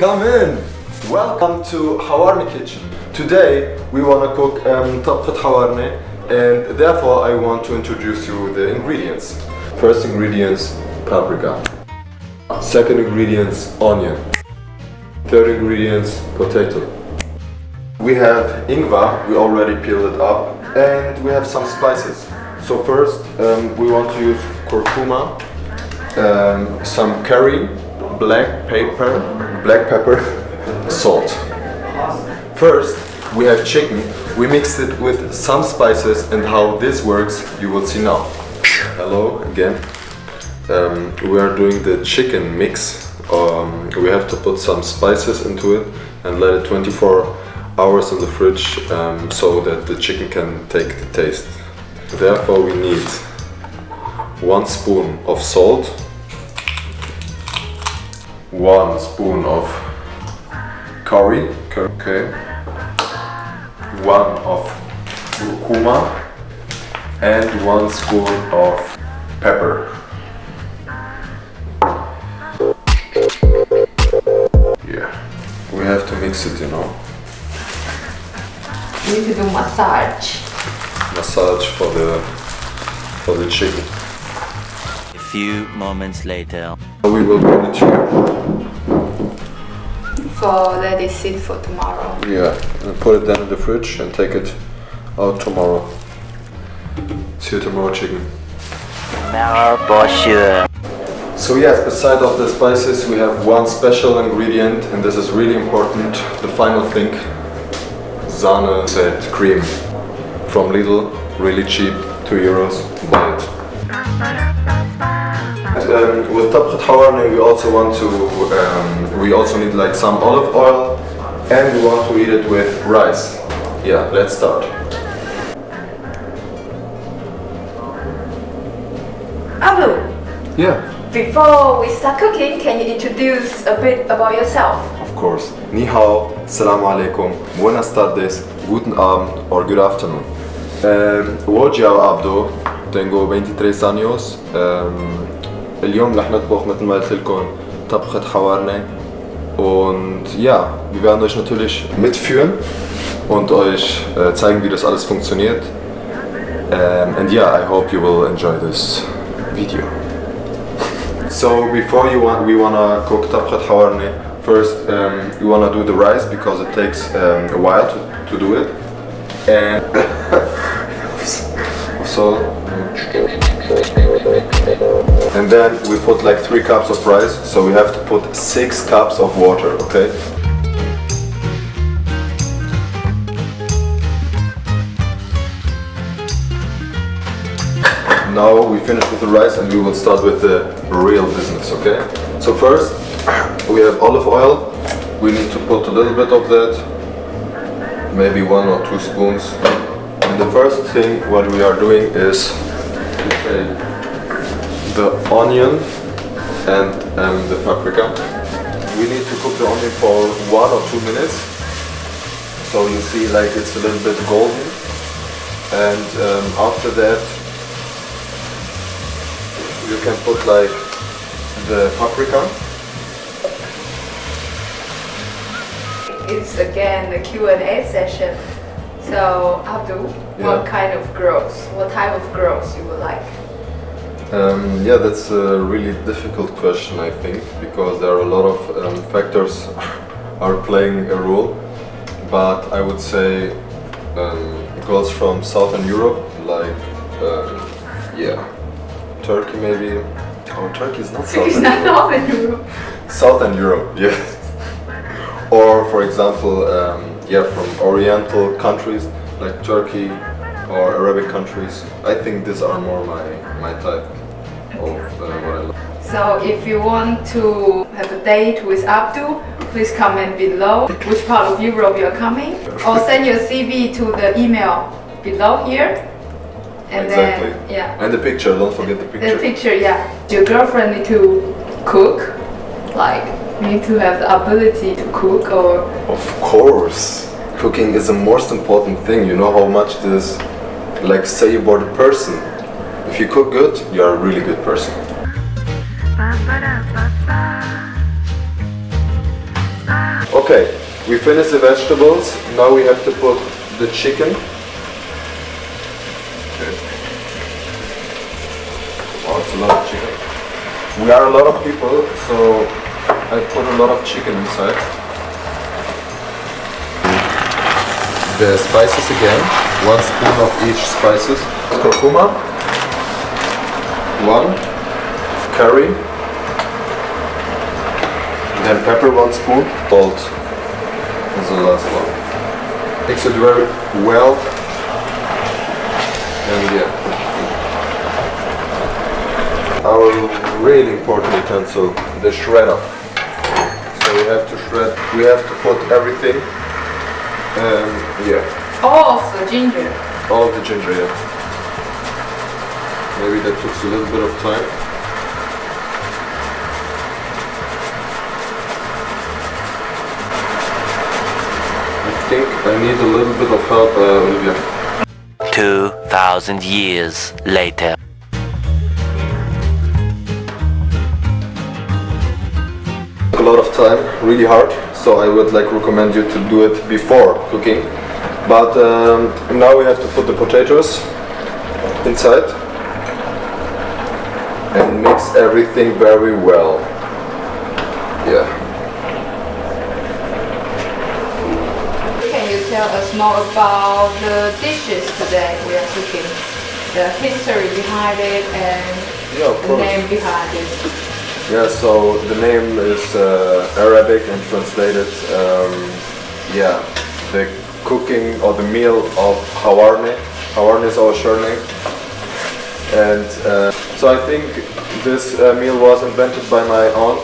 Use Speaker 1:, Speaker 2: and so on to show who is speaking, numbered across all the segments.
Speaker 1: come in! Welcome to Hawarni kitchen. Today we want to cook طبخة Hawarni, and therefore I want to introduce you the ingredients. First ingredients, paprika. Second ingredients, onion. Third ingredients, potato. We have ingwer, we already peeled it up, and we have some spices. So first we want to use curcuma, some curry, black pepper, salt. First we have chicken. We mixed it with some spices, and how this works you will see now. Hello again. We are doing the chicken mix. We have to put some spices into it and let it 24 hours in the fridge so that the chicken can take the taste. Therefore we need 1 spoon of salt, 1 spoon of curry, okay, 1 of curcuma, and 1 spoon of pepper. Yeah, we have to mix it, you know.
Speaker 2: You need to do massage
Speaker 1: for the chicken.
Speaker 3: A few moments later.
Speaker 1: We will put it here.
Speaker 2: for let it sit for tomorrow.
Speaker 1: Yeah, and put it then in the fridge and take it out tomorrow. See you tomorrow, chicken.
Speaker 3: Tomorrow for sure.
Speaker 1: So yes, beside of the spices we have one special ingredient, and this is really important, the final thing. Sahne said cream from Lidl, really cheap, 2 euros, buy it. With طبخة Hawarni we also want to, we also need like some olive oil, and we want to eat it with rice. Yeah, let's start.
Speaker 2: Abdo,
Speaker 1: Yeah.
Speaker 2: before we start cooking, can you introduce a bit about yourself?
Speaker 1: Of course. Ni hao, Assalamu alaikum, buenas tardes, guten Abend or good afternoon. Wojiao Abdo, tengo 23 años. اليوم رح نطبخ مثل ما قلت لكم طبخة Hawarni. Und ja, wir werden euch natürlich mitführen und euch zeigen, wie das alles funktioniert. And yeah, I hope you will enjoy this video. So before we wanna cook طبخة Hawarni, first we wanna do the rice because it takes a while to do it. And so, and then we put like 3 cups of rice, so we have to put 6 cups of water, okay? Now we finish with the rice and we will start with the real business, okay? So first we have olive oil. We need to put a little bit of that, maybe 1 or 2 spoons. And the first thing what we are doing is the onion and the paprika. We need to cook the onion for 1 or 2 minutes, so you see like it's a little bit golden. And after that you can put like the paprika.
Speaker 2: It's again the Q&A session. So Abdo, what kind of growth, what type of growth you would like?
Speaker 1: Yeah, that's a really difficult question, I think, because there are a lot of factors are playing a role. But I would say girls from Southern Europe, like yeah, Turkey maybe. Oh, Turkey is not Southern Europe.
Speaker 2: Northern Europe.
Speaker 1: Southern Europe, yes. Or for example, yeah, from Oriental countries like Turkey or Arabic countries. I think these are more my type of what I love.
Speaker 2: So if you want to have a date with Abdo, please comment below which part of Europe you're coming, or send your CV to the email below here. And
Speaker 1: Exactly.
Speaker 2: then, yeah.
Speaker 1: And the picture, don't forget the picture.
Speaker 2: The picture, yeah. Your girlfriend need to cook, like you need to have the ability to cook, or...
Speaker 1: Of course. Cooking is the most important thing. You know how much this like say about a person. If you cook good, you're a really good person. Okay, we finished the vegetables. Now we have to put the chicken. Okay. Oh, it's a lot of chicken. We are a lot of people, so I put a lot of chicken inside. The spices again. 1 spoon of each spices. Curcuma. 1. Curry. Then pepper 1 spoon. Salt is the last one. Mix it very well. And yeah. Our really important utensil, the shredder. So we have to shred. We have to put everything. Yeah.
Speaker 2: All of the ginger.
Speaker 1: All of the ginger, yeah. Maybe that took a little bit of time. I think I need a little bit of help, Olivia.
Speaker 3: 2,000 years later.
Speaker 1: A lot of time, really hard, so I would recommend you to do it before cooking. But now we have to put the potatoes inside and mix everything very well. Yeah.
Speaker 2: Can you tell us more about the dishes today we are cooking? The history behind it and
Speaker 1: Yeah, of
Speaker 2: the
Speaker 1: course.
Speaker 2: name behind it.
Speaker 1: Yeah, so the name is Arabic and translated, yeah, the cooking or the meal of Hawarne. Hawarne is our surname. And so I think this meal was invented by my aunt.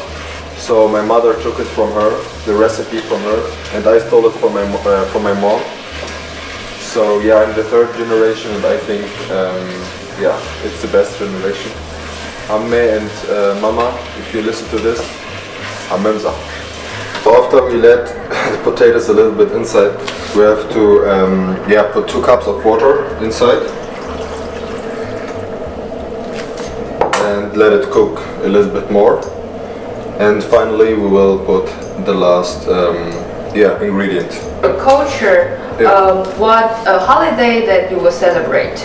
Speaker 1: So my mother took it from her, the recipe from her, and I stole it from my mom. So yeah, I'm the 3rd generation, and I think, yeah, it's the best generation. Amme and Mama, if you listen to this, Amemza. After we let the potatoes a little bit inside, we have to yeah, put 2 cups of water inside and let it cook a little bit more. And finally we will put the last yeah, ingredient.
Speaker 2: A culture,
Speaker 1: Yeah.
Speaker 2: what a holiday that you will celebrate?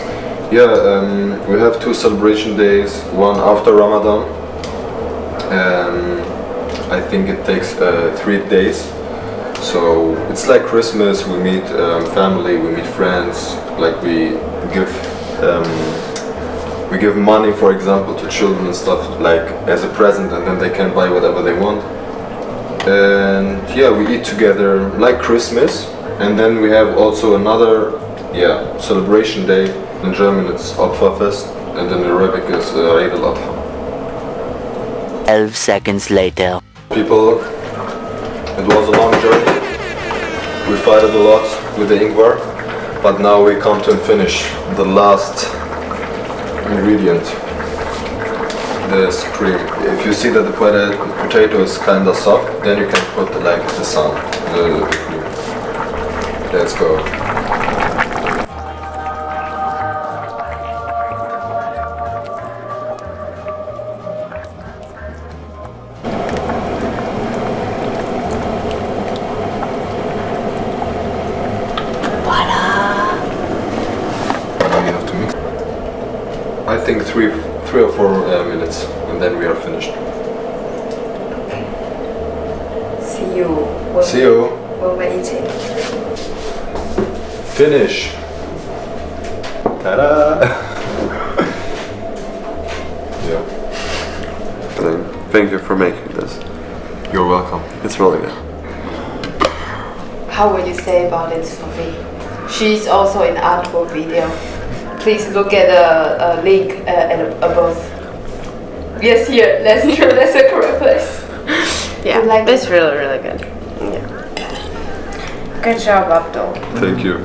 Speaker 1: Yeah, we have 2 celebration days, one after Ramadan. I think it takes 3 days. So it's like Christmas, we meet family, we meet friends, like we give money, for example, to children and stuff, like as a present, and then they can buy whatever they want. And yeah, we eat together like Christmas. And then we have also another, yeah, celebration day. In German it's Opferfest, and in Arabic is Eid al-Adha.
Speaker 3: 12 seconds later.
Speaker 1: People, it was a long journey. We fought a lot with the ingwer, but now we come to finish the last ingredient, this cream. If you see that the potato is kind of soft, then you can put like the sun, the cream. Let's go. I think three or four minutes, and then we are finished.
Speaker 2: See you.
Speaker 1: See you.
Speaker 2: When we're eating.
Speaker 1: Finish. Ta-da! Yeah.
Speaker 4: Thank you for making this.
Speaker 1: You're welcome.
Speaker 4: It's really good.
Speaker 2: How would you say about it, Sophie? She's also in the article video. Please look at the link above. Yes, here. That's true. That's the correct place.
Speaker 5: Yeah,
Speaker 2: You like
Speaker 5: it's really, really good. Yeah. Good job, Abdo.
Speaker 1: Thank you.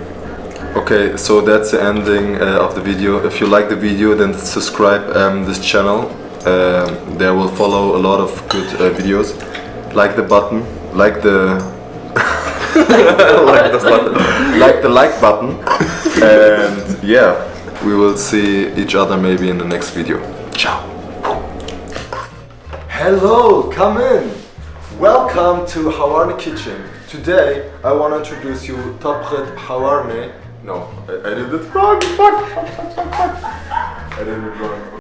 Speaker 1: Okay, so that's the ending of the video. If you like the video, then subscribe this channel. There will follow a lot of good videos. Like the button, like the like the like button, and yeah, we will see each other maybe in the next video. Ciao. Hello, come in. Welcome to Hawarni Kitchen. Today I want to introduce you طبخة Hawarni. No, I did it wrong. Fuck. I did it wrong.